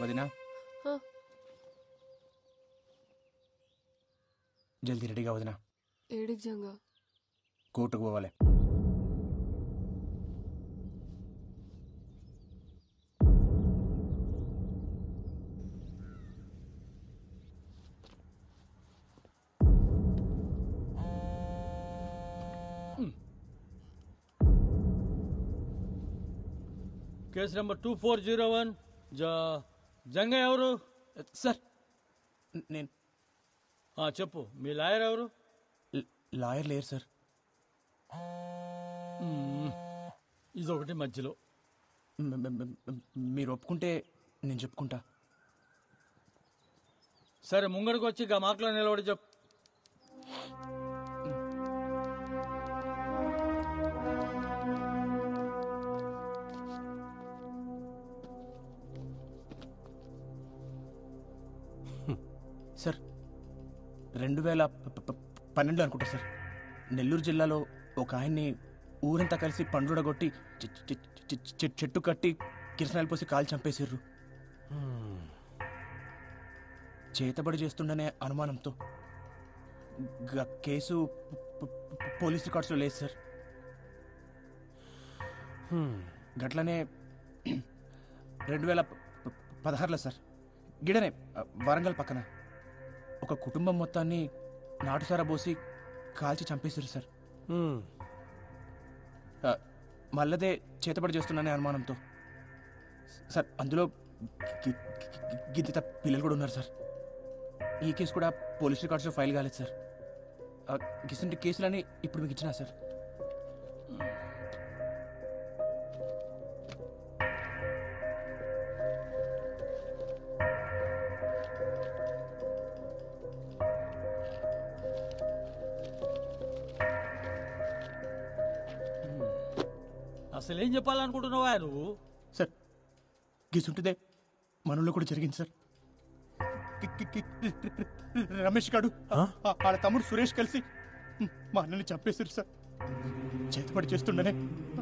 వదినా జల్దీ రెడీగా వదినా. ఏడికి జంగా కోర్టుకు పోవాలి. కేసు నెంబర్ 2401 జంగ ఎవరు సార్? నేను చెప్పు. మీ లాయర్ ఎవరు? లాయర్ లేరు సార్. ఇదొకటి మధ్యలో. మీరు ఒప్పుకుంటే నేను చెప్పుకుంటా. సరే ముంగడికి వచ్చి ఇక మాటలో నిలబడి చెప్పు. సార్ 2012 అనుకుంటా సార్, నెల్లూరు జిల్లాలో ఒక ఆయన్ని ఊరంతా కలిసి పండుడగొట్టి చెట్టు కట్టి కిరసనాయలు పోసి కాలు చంపేసిర్రు. చేతబడి చేస్తుండనే అనుమానంతో కేసు పోలీస్ రికార్డ్స్లో లేదు సార్. గట్లనే 2016లో సార్ గిడనే వరంగల్ పక్కన ఒక కుటుంబం మొత్తాన్ని నాటుసారా పోసి కాల్చి చంపేశారు సార్. మళ్ళదే చేతబడి చేస్తున్నానే అనుమానంతో సార్. అందులో గిద్దిత పిల్లలు కూడా ఉన్నారు సార్. ఈ కేసు కూడా పోలీస్ రికార్డ్స్లో ఫైల్ కాలేదు సార్. గిసంటి కేసులని ఇప్పుడు మీకు ఇచ్చినా సార్. అసలు ఏం చెప్పాలనుకుంటున్నావా నువ్వు? సార్ గిసుంటిదే మనలో కూడా జరిగింది సార్. రమేష్ గారు వాళ్ళ తమ్ముడు సురేష్ కలిసి మా అన్నని చంపేశారు సార్, చేతపడి చేస్తుండనే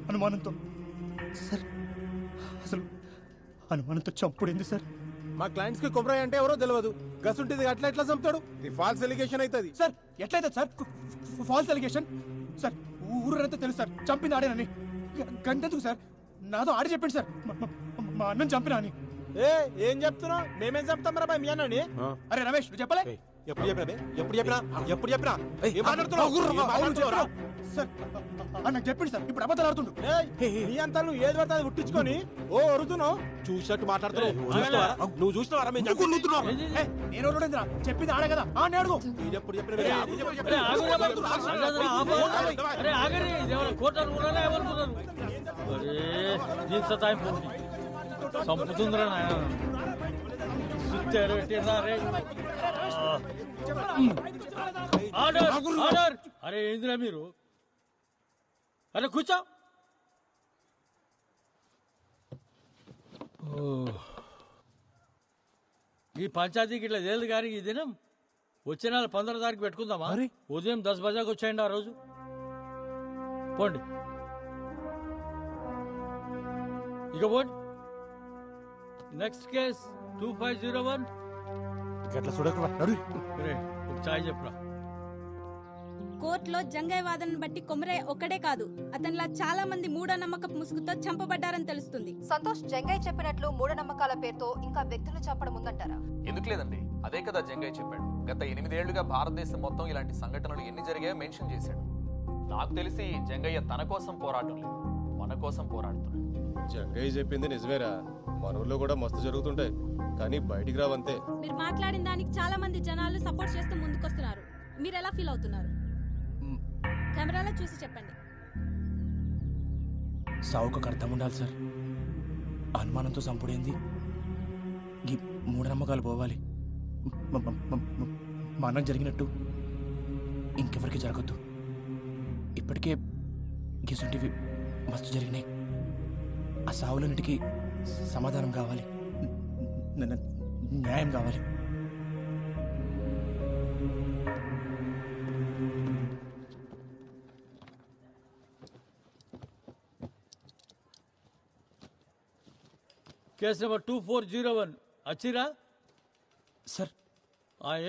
అనుమానంతో. సార్ అసలు అనుమానంతో చంపుడేంది సార్? మా క్లయింట్స్ కి కొబ్బరి అంటే ఎవరో తెలియదు. గసుంటిది అట్లా ఎట్లా చంపుతాడు? ఇది ఫాల్స్ ఎలిగేషన్ అవుతుంది సార్. ఎట్లయితే సార్ ఫాల్స్ ఎలిగేషన్? సార్ ఊరంతా తెలుసు సార్ చంపింది ఆడేనని. గంటెందుకు సార్? నాతో ఆడి చెప్పండి సార్ మా అన్నని చంపినా అని. ఏం చెప్తున్నావు? మేమేం చెప్తాం రా మీ అన్నని? అరే రమేష్ నువ్వు చెప్పలే? ఎప్పుడు చెప్పినా నాకు చెప్పండి సార్. ఇప్పుడు అబద్ధాలు ఆడుతుండు. నీ అంతా నువ్వు ఏది పడితే అది పుట్టించుకొని ఓ అరుతున్నావు. చూసినట్టు మాట్లాడుతున్నావు. నువ్వు చూసినావా? నేను చెప్పింది ఆడే కదా ఆడే అడుగు. సంపుతుందిరా నాయన. అరే ఏందిరా మీరు? అరే కూర్చో. ఈ పంచాయతీకి ఇట్లా లేదు కానీ ఈ దినం వచ్చే నెల 15 తారీఖు పెట్టుకుందామా? ఉదయం 10 బజాకి వచ్చాయండి ఆ రోజు. పోండి ఇక పోండి. Next case 2501. ఒక చాయ్ చెప్పురా. కోర్టులో జంగయ్య వాదనను బట్టి కొమరయ్య ఒక్కడే కాదు, అతనిలా చాలా మంది మూఢనమ్మకపు ముసుగుతో చంపబడ్డారని తెలుస్తుంది. సంతోష్, జంగయ్య చెప్పినట్లు మూఢనమ్మకాల పేరుతో ఇంకా వ్యక్తులు చంపడం ఉందంటారా? ఎందుకు లేదండి, అదే కదా జంగయ్య చెప్పాడు. గత 8 ఏళ్లుగా భారతదేశం మొత్తం ఇలాంటి సంఘటనలు ఎన్ని జరిగాయో మెన్షన్ చేశాడు. నాకు తెలిసి జంగయ్య తన కోసం పోరాటం లేదు, మన కోసం పోరాడుతున్నాడు. జంగయ్య చెప్పింది నిజమేరా. మన ఊర్లో కూడా మస్తు జరుగుతుంటాయి కానీ బయటికి రావంతే. మీరు మాట్లాడిన దానికి చాలా మంది జనాలు సపోర్ట్ చేస్తూ ముందుకొస్తున్నారు. మీరు ఎలా ఫీల్ అవుతున్నారు? కెమెరాలో చూసి చెప్పండి. సావుకు అర్థం ఉండాలి సార్. అనుమానంతో చంపుడేంది? ఈ మూఢనమ్మకాలు పోవాలి. మనం జరిగినట్టు ఇంకెవరికి జరగద్దు. ఇప్పటికే గిసుంటివి మస్తు జరిగినాయి. ఆ సావులన్నిటికీ సమాధానం కావాలి, న్యాయం కావాలి. కేసు నెంబర్ 2401 వచ్చిరా సార్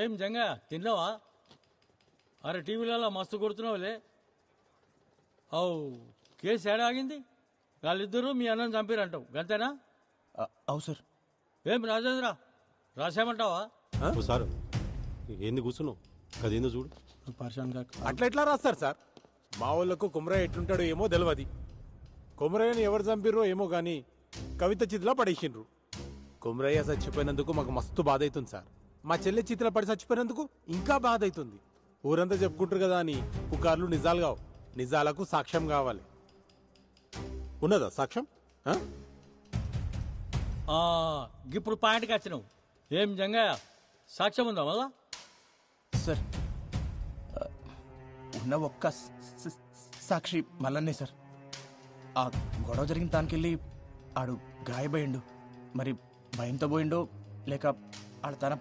ఏం జంగా తిన్నావా? అరే టీవీలలో మస్తు కొడుతున్నావులే. అవు కేసు ఏడా ఆగింది? వాళ్ళిద్దరూ మీ అన్నని చంపారంటావు గంతేనా? అవు సార్. ఏం రాజేంద్ర రాసేమంటావా? సార్ ఏంది కూర్చున్నావు? అదేందో చూడు. అట్లా ఎట్లా రాస్తారు సార్? మా వాళ్ళకు కుమరయ్య ఎట్లుంటాడో ఏమో తెలియదు. కుమరయ్యని ఎవరు చంపిర్రో ఏమో గాని కవిత చితిలో పడేసిండ్రు. కుమరయ్య చచ్చిపోయినందుకు మాకు మస్తు బాధ అవుతుంది సార్. మా చెల్లె చితిలో పడి చచ్చిపోయినందుకు ఇంకా బాధ అవుతుంది. ఊరంతా చెప్పుకుంటారు కదా అని పుకార్లు నిజాలు కావు. నిజాలకు సాక్ష్యం కావాలి. ఉన్నదా సాక్ష్యం? ఇప్పుడు పాయింట్కి వచ్చినావు. ఏం జంగయ్య సాక్ష్యం ఉందా మళ్ళా? సార్ ఉన్న ఒక్క సాక్షి మల్లన్నే సార్. ఆ గొడవ జరిగిన దానికెళ్ళి ఆడు గాయపోయిండు. మరి భయంతో పోయిండో లేక ఆడ తన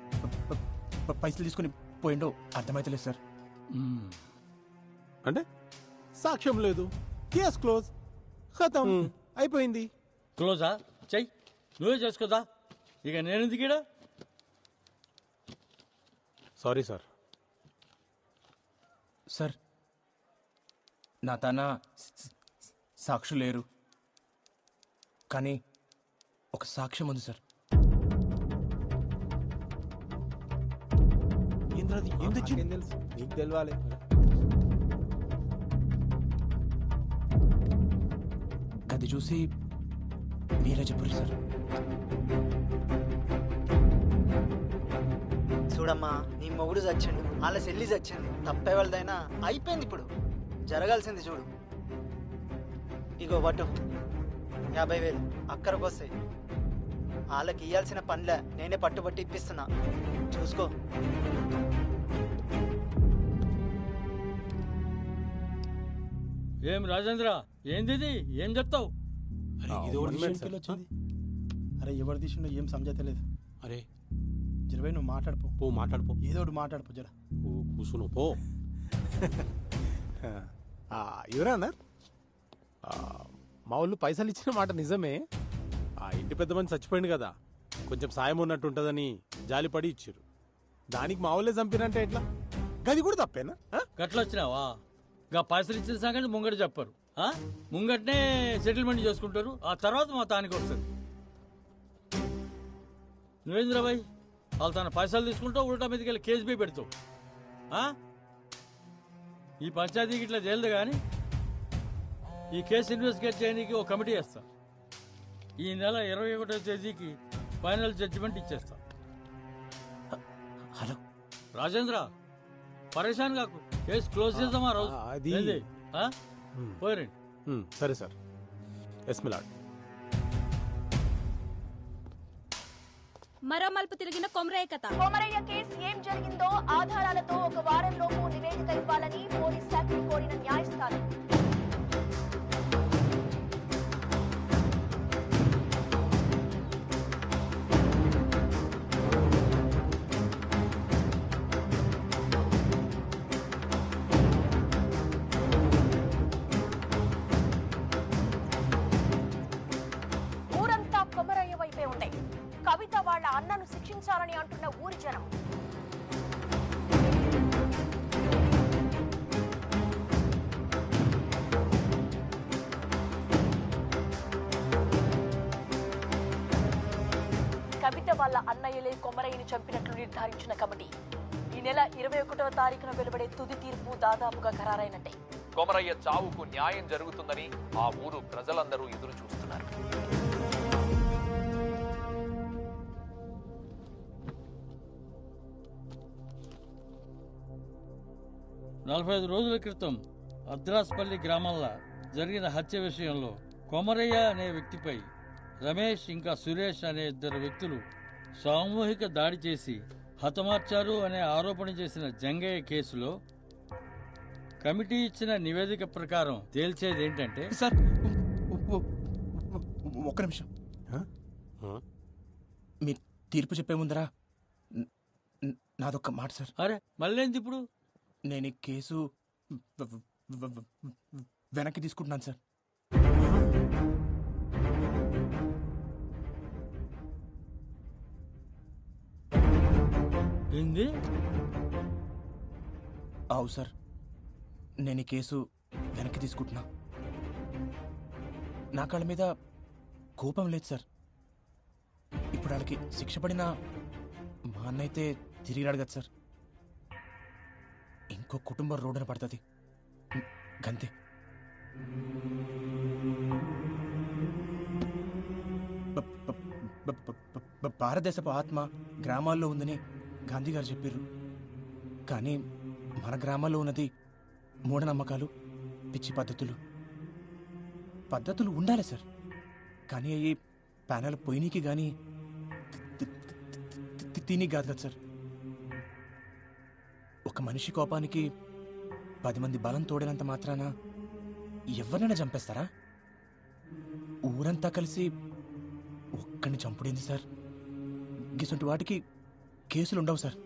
పైసలు తీసుకుని పోయిండో అర్థమైతలేదు సార్. అంటే సాక్ష్యం లేదు, కేస్ క్లోజ్, ఖతం, అయిపోయింది. క్లోజా? చెయ్యి, నువ్వే చేసుకోదా. ఇక నేను దిగిడా. Sorry sir. సార్ నా తన సాక్షులు లేరు, కానీ ఒక సాక్ష్యం ఉంది సార్. తెలుసు నీకు తెలవాలి. గది చూసి మీరే చెప్పారు సార్. చూడమ్మా, నీ మొగుడు చచ్చిండు, వాళ్ళ చెల్లి చచ్చింది. తప్పే వాళ్ళదైనా అయిపోయింది. ఇప్పుడు జరగాల్సింది చూడు. ఇగో పట్టు 50,000 అక్కడికి వస్తాయి. వాళ్ళకి ఇయ్యాల్సిన పనులే నేనే పట్టుబట్టి ఇప్పిస్తున్నా, చూసుకో. ఏం రాజేంద్ర, ఏంది ఏం చెప్తావు? అరే ఎవరు తీసిండో ఏం సమజతలేదు. అరే జరవై నువ్వు మాట్లాడిపో. పో మాట్లాడిపో. ఏదో ఒకటి మాట్లాడిపో జర. కూర్చును పో. ఎవరా అన్నారు? మా వాళ్ళు పైసలు ఇచ్చిన మాట నిజమే. ఆ ఇంటి పెద్ద మంది చచ్చిపోయింది కదా, కొంచెం సాయం ఉన్నట్టు ఉంటుందని జాలిపడి ఇచ్చారు. దానికి మా వాళ్ళే చంపినంటే ఎట్లా? గది కూడా తప్పేనా? గట్లొచ్చినావా? గా పైసలు ఇచ్చిన సంగతి ముంగట చెప్పరు. ముంగట్నే సెటిల్మెంట్ చేసుకుంటారు. ఆ తర్వాత మా తానికి వస్తుంది. నువ్వేంద్రబాయ్ వాళ్ళు తన పైసలు తీసుకుంటావు, ఉల్టా మీదకి వెళ్ళి కేసు పోయి పెడతావు. ఈ పంచాయతీకి ఇట్లా తేలదు కానీ ఈ కేసు ఇన్వెస్టిగేట్ చేయడానికి ఒక కమిటీ వేస్తా. ఈ నెల 21వ తేదీకి ఫైనల్ జడ్జిమెంట్ ఇచ్చేస్తా. హలో రాజేంద్ర, పరేషాన్ కాకు. కేసు క్లోజ్ చేద్దామా రోజు? పోయి సరే సార్. Yes my lord. మరో మలుపు తిరిగిన కొమరయ్య కథ. కొమరయ్య కేసు ఏం జరిగిందో ఆధారాలతో ఒక వారంలోపు నివేదిక ఇవ్వాలని పోలీస్ శాఖను కోరిన న్యాయస్థానం. ఊరంతా కొమరయ్య వైపే ఉంది. కవిత వాళ్ళ అన్నను శిక్షించాలని అంటున్న ఊరి జనం. కవిత వాళ్ళ అన్నయ్యలే కొమరయ్యని చంపినట్లు నిర్ధారించిన కమిటీ ఈ నెల 21వ తారీఖున వెలువడే తుది తీర్పు దాదాపుగా ఖరారైనట్టే. కొమరయ్య చావుకు న్యాయం జరుగుతుందని ఆ ఊరు ప్రజలందరూ ఎదురు చూస్తున్నారు. నలభై 45 రోజుల క్రితం అద్రాస్పల్లి గ్రామంలో జరిగిన హత్య విషయంలో కొమరయ్య అనే వ్యక్తిపై రమేష్ ఇంకా సురేష్ అనే 2 వ్యక్తులు సామూహిక దాడి చేసి హతమార్చారు అనే ఆరోపణ చేసిన జంగయ్య కేసులో కమిటీ ఇచ్చిన నివేదిక ప్రకారం తేల్చేది ఏంటంటే సార్ ఒక్క నిమిషం. మీ తీర్పు చెప్పే ముందరా నాదొక్క మాట సార్. అరే మళ్ళేంది ఇప్పుడు? నేను ఈ కేసు వెనక్కి తీసుకుంటున్నాను సార్. ఏంది? అవు సార్, నేను ఈ కేసు వెనక్కి తీసుకుంటున్నా. నా కాళ్ళ మీద కోపం లేదు సార్. ఇప్పుడు వాళ్ళకి శిక్ష పడినా మా అన్న అయితే తిరిగి రాడు కదా సార్. ఇంకో కుటుంబం రోడ్డున పడుతుంది గంతే. భారతదేశపు ఆత్మ గ్రామాల్లో ఉందని గాంధీ గారు చెప్పారు. కానీ మన గ్రామాల్లో ఉన్నది మూఢనమ్మకాలు, పిచ్చి పద్ధతులు ఉండాలి సార్. కానీ అవి ప్యానల్ పొయ్యినికి కానీ తిని కాదు కదా సార్. ఒక మనిషి కోపానికి 10 మంది బలం తోడినంత మాత్రాన ఎవరినైనా చంపేస్తారా? ఊరంతా కలిసి ఒక్కడిని చంపుడేంది సార్? గిసంటి వాటికి కేసులు ఉండవు సార్.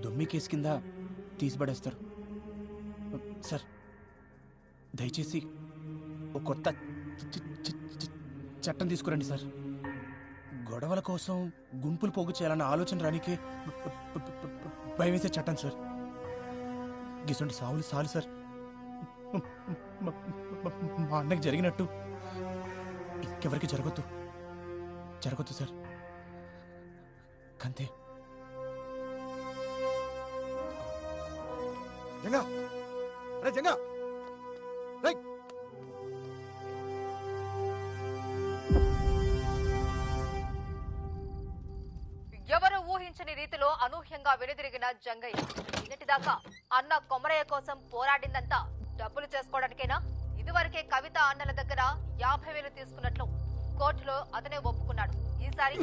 దొమ్మి కేసు కింద తీసిపడేస్తారు సార్. దయచేసి ఒక కొత్త చట్టం తీసుకురండి సార్. గొడవల కోసం గుంపులు పోగు చేయాలన్న ఆలోచన రానికే భయమేసే చట్టం సార్. గిసంటి సావులు సాలు సార్. మా అన్నకి జరిగినట్టు ఇంకెవరికి జరగొద్దు సార్. కంతే. జంగా, రే జంగా, రే. ఎవరు ఊహించని రీతిలో అనూహ్యంగా వెనుదిరిగిన జంగయ్య. నిన్నటిదాకా అన్న కొమరయ్య కోసం పోరాడిందంతా డబ్బులు చేసుకోవడానికేనా? ఇదివరకే కవిత అన్నల దగ్గర 50,000 తీసుకున్నట్లు కోర్టులో అతనే ఒప్పుకున్నాడు. ఈసారి